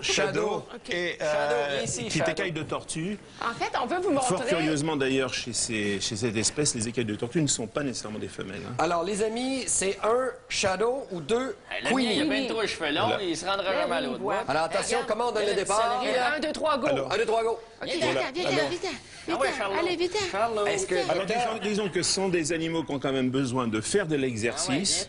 Shadow, et, qui est écaille de tortue. En fait, on peut vous montrer... Fort curieusement, d'ailleurs, chez cette espèce, les écailles de tortue ne sont pas nécessairement des femelles. Hein. Alors, les amis, c'est un Shadow ou deux Queenie. Il a bien trop les cheveux longs, il se rendra jamais à l'autre. Alors, attention, comment on donne le départ? 1, 2, 3, go! 1, 2, 3, go! Allez, vite! Est-ce que... Alors, disons que ce sont des animaux qui ont quand même besoin de faire de l'exercice,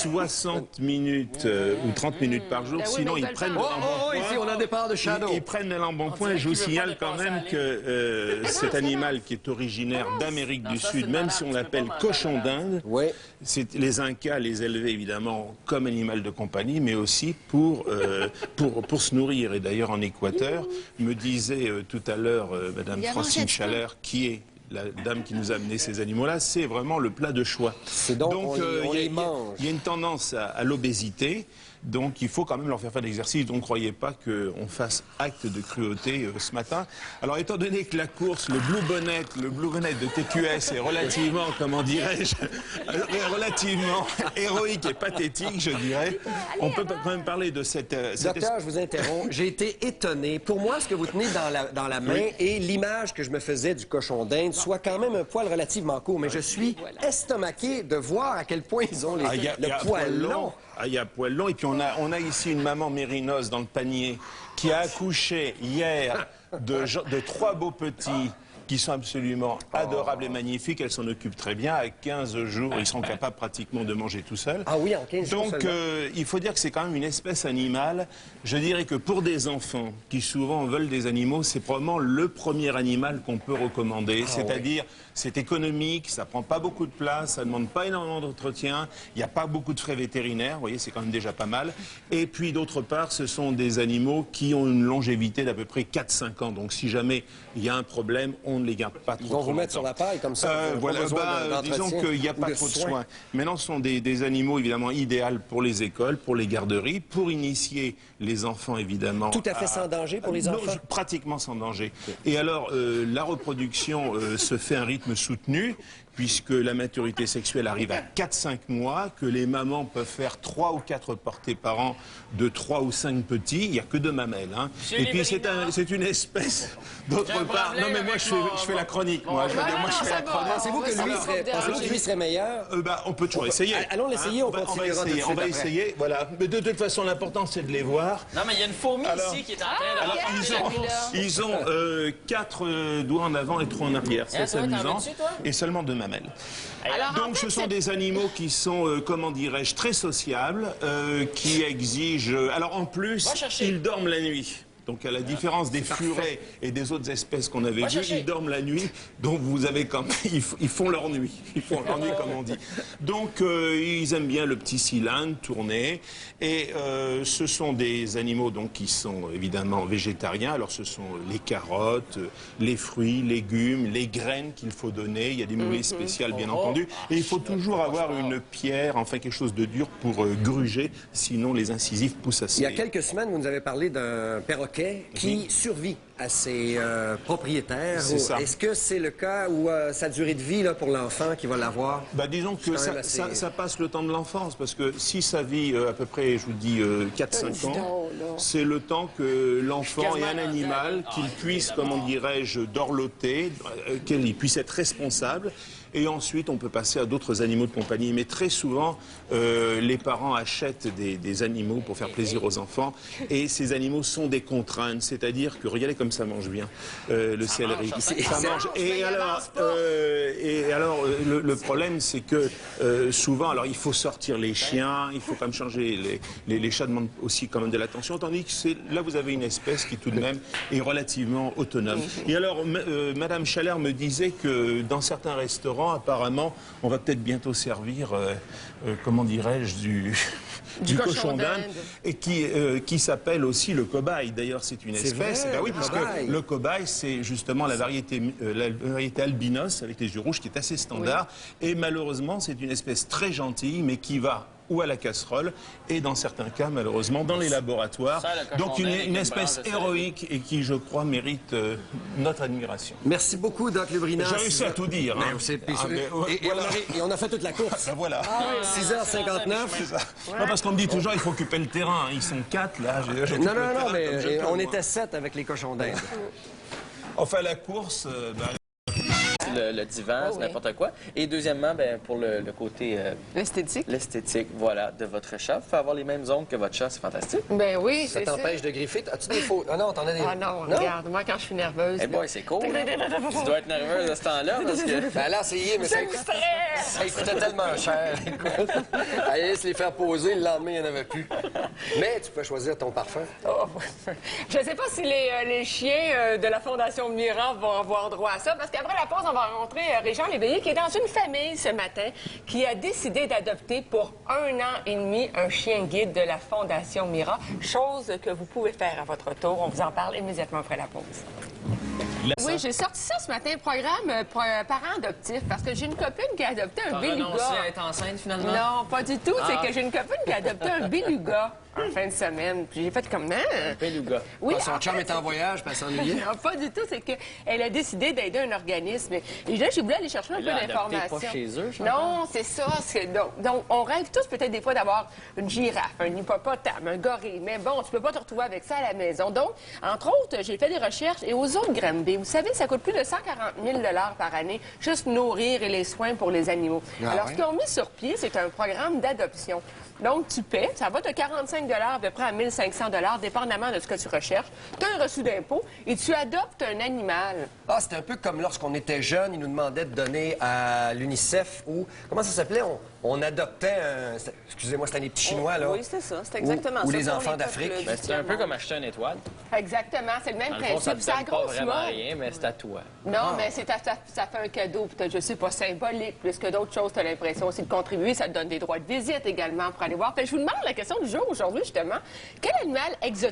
60 minutes ou 30 minutes par jour, sinon ils prennent de l'embonpoint. Ici, on a un départ de Shadow. Ils prennent de l'embonpoint. Je vous signale quand même que cet animal qui est originaire d'Amérique du Sud, même si on l'appelle cochon d'Inde, les Incas les élevaient évidemment comme animal de compagnie, mais aussi pour se nourrir. Et d'ailleurs, en Équateur, me disait tout à l'heure Madame Francine Chaleur, qui est la dame qui nous a amené ces animaux-là, c'est vraiment le plat de choix. Donc on les mange. Il y a une tendance à l'obésité. Donc il faut quand même leur faire de l'exercice. Donc ne croyez pas qu'on fasse acte de cruauté ce matin. Alors étant donné que la course, le Blue Bonnet de TQS est relativement, comment dirais-je, relativement héroïque et pathétique, je dirais, on peut quand même parler de cette... Docteur, je vous interromps. J'ai été étonné. Pour moi, ce que vous tenez dans la main et l'image que je me faisais du cochon d'Inde soit quand même un poil relativement court. Mais je suis estomaqué de voir à quel point ils ont le poil long. Ah, il y a poil long. Et puis on a ici une maman mérinos dans le panier qui a accouché hier de 3 beaux petits qui sont absolument adorables et magnifiques. Elles s'en occupent très bien. À 15 jours, ils sont capables pratiquement de manger tout seuls. Ah oui, en 15 jours. Donc, il faut dire que c'est quand même une espèce animale. Je dirais que pour des enfants qui souvent veulent des animaux, c'est probablement le premier animal qu'on peut recommander. C'est-à-dire, c'est économique, ça prend pas beaucoup de place, ça demande pas énormément d'entretien, il n'y a pas beaucoup de frais vétérinaires, vous voyez, c'est quand même déjà pas mal. Et puis, d'autre part, ce sont des animaux qui ont une longévité d'à peu près 4-5 ans. Donc, si jamais il y a un problème, on ne les garde pas trop. Ils vont vous mettre sur la paille comme ça. Voilà, disons qu'il n'y a pas trop de soins. Maintenant, ce sont des animaux évidemment idéaux pour les écoles, pour les garderies, pour initier les enfants évidemment. Tout à fait sans danger pour les enfants. Pratiquement sans danger. Et alors, la reproduction se fait à un rythme soutenu, puisque la maturité sexuelle arrive à 4-5 mois, que les mamans peuvent faire 3 ou 4 portées par an de 3 ou 5 petits. Il n'y a que 2 mamelles. Hein. Et puis c'est une espèce. D'autre part, non mais moi je fais la chronique. Moi je fais la chronique. Pensez-vous que lui serait meilleur? On peut toujours essayer. Allons l'essayer, on va essayer. Voilà. Mais de toute façon, l'important c'est de les voir. Non mais il y a une fourmi ici qui est en train de... Ils ont 4 doigts en avant et 3 en arrière. C'est amusant. Et seulement 2 mamelles. Donc ce sont des animaux qui sont, comment dirais-je, très sociables, qui exigent... Alors en plus, ils dorment la nuit. Donc à la différence des furets et des autres espèces qu'on avait vues, ils dorment la nuit, donc vous avez quand même, ils font leur nuit, comme on dit. Donc ils aiment bien le petit cylindre tourné, et ce sont des animaux donc qui sont évidemment végétariens. Alors ce sont les carottes, les fruits, légumes, les graines qu'il faut donner. Il y a des moulées spéciales bien entendu, et il faut toujours avoir une pierre, enfin quelque chose de dur pour gruger, sinon les incisifs poussent assez. Il y a quelques semaines, vous nous avez parlé d'un perroquet qui survit à ses propriétaires. Est-ce que c'est le cas où sa durée de vie là, pour l'enfant qui va l'avoir? Disons que ça passe le temps de l'enfance, parce que si ça vit à peu près, je vous dis, 4-5 ans, c'est le temps que l'enfant ait un animal, qu'il puisse, comment dirais-je, dorloter, qu'il puisse être responsable. Et ensuite, on peut passer à d'autres animaux de compagnie. Mais très souvent, les parents achètent des animaux pour faire plaisir aux enfants. Et ces animaux sont des contraintes. C'est-à-dire que, regardez comme ça mange bien, le céleri. Ça mange. Et alors, le problème, c'est que souvent, alors il faut sortir les chiens, il faut quand même changer. Les chats demandent aussi quand même de l'attention. Tandis que là, vous avez une espèce qui, tout de même, est relativement autonome. Et alors, Madame Chalère me disait que dans certains restaurants, apparemment, on va peut-être bientôt servir, comment dirais-je, du cochon d'Inde, et qui s'appelle aussi le cobaye. D'ailleurs, c'est une espèce. Vrai, oui, parce que le cobaye, c'est justement la variété albinos avec les yeux rouges, qui est assez standard. Et malheureusement, c'est une espèce très gentille, mais qui va ou à la casserole, et dans certains cas, malheureusement, dans les laboratoires. Donc une espèce héroïque et qui, je crois, mérite notre admiration. Merci beaucoup, Doc Lebrina. J'ai réussi à tout dire. Hein. Et on a fait toute la course. Ben voilà. 6h59. Non, parce qu'on me dit toujours, il faut occuper le terrain. Ils sont 4, là. Non, mais on était 7 avec les cochons d'Inde. Enfin, la course... Le divan, c'est n'importe quoi. Et deuxièmement, ben, pour le côté... L'esthétique. L'esthétique, voilà, de votre chat. Vous pouvez avoir les mêmes ongles que votre chat, c'est fantastique. Ben oui, Ça c'est ça. t'empêche de griffer? As-tu des faux? Ah non, t'en as des... Ah non, regarde, moi, quand je suis nerveuse... Eh boy, c'est cool. Tu dois être nerveuse à ce temps-là, parce que... Ben là, essayez, mais ça coûtait tellement cher. Allez, se les faire poser, le lendemain, il n'y en avait plus. Mais tu peux choisir ton parfum. Oh, je ne sais pas si les chiens de la Fondation Mira vont avoir droit à ça, parce qu'après la pause, on va rencontrer Régent Léveillé, qui est dans une famille ce matin, qui a décidé d'adopter pour 1 an et demi un chien guide de la Fondation Mira, chose que vous pouvez faire à votre tour. On vous en parle immédiatement après la pause. Oui, j'ai sorti ça ce matin, programme parents adoptifs, parce que j'ai une copine qui a adopté un beluga. T'as renoncé à être enceinte, finalement? Non, pas du tout. C'est que j'ai une copine qui a adopté un beluga en fin de semaine. Puis j'ai fait comme... Un beluga. Oui, Son chum était en voyage, puis elle s'ennuyait. non, pas du tout. C'est qu'elle a décidé d'aider un organisme. Et là, j'ai voulu aller chercher un peu d'informations. Pas chez eux, non, c'est ça. Donc, on rêve tous peut-être des fois d'avoir une girafe, un hippopotame, un gorille. Mais bon, tu peux pas te retrouver avec ça à la maison. Donc, entre autres, j'ai fait des recherches. Et aux autres Granby, vous savez, ça coûte plus de 140 000 $ par année, juste nourrir et les soins pour les animaux. Alors, ce qu'ils ont mis sur pied, c'est un programme d'adoption. Donc, tu paies, ça va de 45 $ à peu près à 1 500 $, dépendamment de ce que tu recherches. Tu as un reçu d'impôt et tu adoptes un animal. Ah, c'était un peu comme lorsqu'on était jeunes, ils nous demandaient de donner à l'UNICEF ou... Comment ça s'appelait? On adoptait un... Excusez-moi, c'était les petits Chinois, là. Oui, c'est ça. C'est exactement ça. Ou les enfants d'Afrique. Ben, c'est un peu comme acheter une étoile. Exactement. C'est le même Dans le fond, principe. ça ne te donne pas vraiment mode. rien, mais c'est à toi. Non, mais ça fait un cadeau, peut-être, je sais pas, symbolique, plus que d'autres choses. Tu as l'impression aussi de contribuer. Ça te donne des droits de visite également pour aller voir. Fait que je vous demande la question du jour aujourd'hui, justement. Quel animal exotique